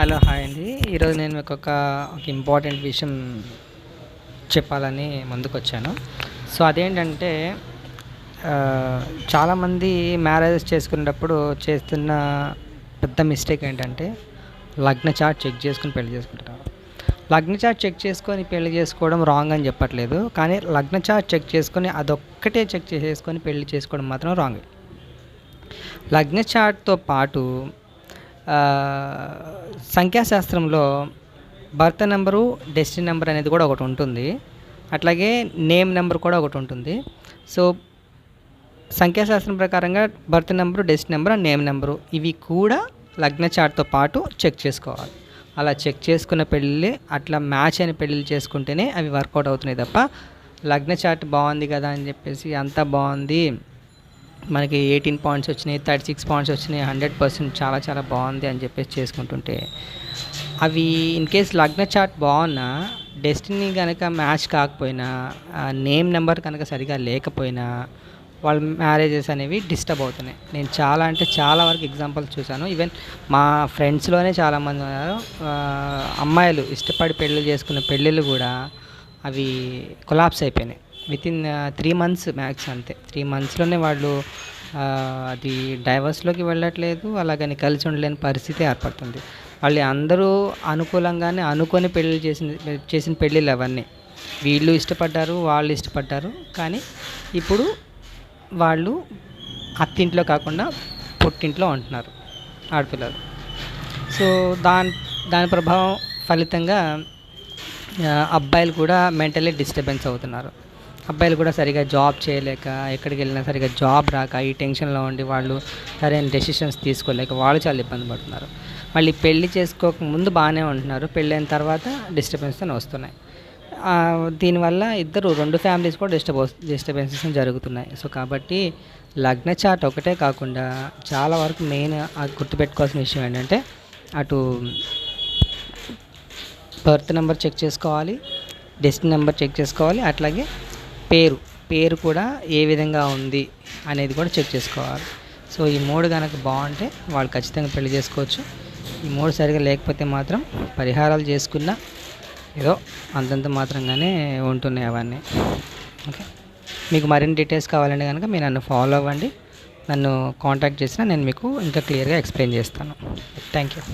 Hello hi అండి. ఈరోజు నేను మీకు ఒక ఇంపార్టెంట్ విషయం చెప్పాలని ముందుకొచ్చాను. సో అదేంటంటే చాలామంది మ్యారేజెస్ చేసుకునేటప్పుడు చేస్తున్న పెద్ద మిస్టేక్ ఏంటంటే లగ్న చార్ట్ చెక్ చేసుకుని పెళ్లి చేసుకుంటున్నారు. లగ్న చార్ట్ చెక్ చేసుకొని పెళ్లి చేసుకోవడం రాంగ్ అని చెప్పట్లేదు, కానీ లగ్న చార్ట్ చెక్ చేసుకొని అదొక్కటే చెక్ చేసుకొని పెళ్లి చేసుకోవడం మాత్రం రాంగ్. లగ్న చార్ట్తో పాటు సంఖ్యాశాస్త్రంలో బర్త్ నెంబరు, డెస్టినీ నెంబర్ అనేది కూడా ఒకటి ఉంటుంది. అట్లాగే నేమ్ నెంబర్ కూడా ఒకటి ఉంటుంది. సో సంఖ్యాశాస్త్రం ప్రకారంగా birth number, destiny number, name number ఇవి కూడా లగ్న చార్ట్తో పాటు చెక్ చేసుకోవాలి. అలా చెక్ చేసుకున్న పెళ్ళి అట్లా మ్యాచ్ అయిన పెళ్ళిళ్ళు చేసుకుంటేనే అవి వర్కౌట్ అవుతున్నాయి తప్ప లగ్న చార్ట్ బాగుంది కదా అని చెప్పేసి అంతా బాగుంది, మనకి 18 పాయింట్స్ వచ్చినాయి, 36 పాయింట్స్ వచ్చినాయి, 100% చాలా చాలా బాగుంది అని చెప్పేసి చేసుకుంటుంటే అవి ఇన్ కేస్ లగ్న చార్ట్ బాగున్నా, డెస్టినీ కనుక మ్యాచ్ కాకపోయినా, నేమ్ నెంబర్ కనుక సరిగా లేకపోయినా వాళ్ళ మ్యారేజెస్ అనేవి డిస్టర్బ్ అవుతున్నాయి. నేను చాలా వరకు ఎగ్జాంపుల్స్ చూశాను. ఈవెన్ మా ఫ్రెండ్స్లోనే చాలామంది ఉన్నారు. అమ్మాయిలు ఇష్టపడి పెళ్ళి చేసుకున్న పెళ్ళిళ్ళు కూడా అవి కొలాప్స్ అయిపోయినాయి. వితిన్ 3 months మ్యాక్స్, అంతే 3 monthsలోనే వాళ్ళు అది డైవర్స్లోకి వెళ్ళట్లేదు, అలాగని కలిసి ఉండలేని పరిస్థితి ఏర్పడుతుంది. వాళ్ళు అందరూ అనుకూలంగానే అనుకొని పెళ్ళి చేసిన పెళ్ళిళ్ళు అవన్నీ. వీళ్ళు ఇష్టపడ్డారు, వాళ్ళు ఇష్టపడ్డారు, కానీ ఇప్పుడు వాళ్ళు అత్తింట్లో కాకుండా పుట్టింట్లో ఉంటున్నారు ఆడపిల్లలు. సో దాని ప్రభావం ఫలితంగా అబ్బాయిలు కూడా మెంటలీ డిస్టర్బెన్స్ అవుతున్నారు. అబ్బాయిలు కూడా సరిగా జాబ్ చేయలేక, ఎక్కడికి వెళ్ళినా సరిగా జాబ్ రాక, ఈ టెన్షన్లో ఉండి వాళ్ళు సరైన డెసిషన్స్ తీసుకోలేక వాళ్ళు చాలా ఇబ్బంది పడుతున్నారు. మళ్ళీ పెళ్లి చేసుకోక ముందు బాగానే ఉంటున్నారు, పెళ్ళైన తర్వాత డిస్టర్బెన్స్తో వస్తున్నాయి. దీనివల్ల రెండు ఫ్యామిలీస్ కూడా డిస్టర్బెన్సెస్ జరుగుతున్నాయి. సో కాబట్టి లగ్న చార్ట్ ఒకటే కాకుండా చాలా వరకు మెయిన్ గుర్తుపెట్టుకోవాల్సిన విషయం ఏంటంటే అటు బర్త్ నెంబర్ చెక్ చేసుకోవాలి, డెస్టినీ నెంబర్ చెక్ చేసుకోవాలి, అట్లాగే పేరు కూడా ఏ విధంగా ఉంది అనేది కూడా చెక్ చేసుకోవాలి. సో ఈ 3 కనుక బాగుంటే వాళ్ళు ఖచ్చితంగా పెళ్లి చేసుకోవచ్చు. ఈ 3 సరిగా లేకపోతే మాత్రం పరిహారాలు చేసుకున్నా ఏదో అంతంత మాత్రంగానే ఉంటున్నాయి అవన్నీ. ఓకే, మీకు మరిన్ని డీటెయిల్స్ కావాలంటే కనుక మీరు నన్ను ఫాలో అవ్వండి. నన్ను కాంటాక్ట్ చేసినా నేను మీకు ఇంకా క్లియర్గా ఎక్స్ప్లెయిన్ చేస్తాను. Thank you.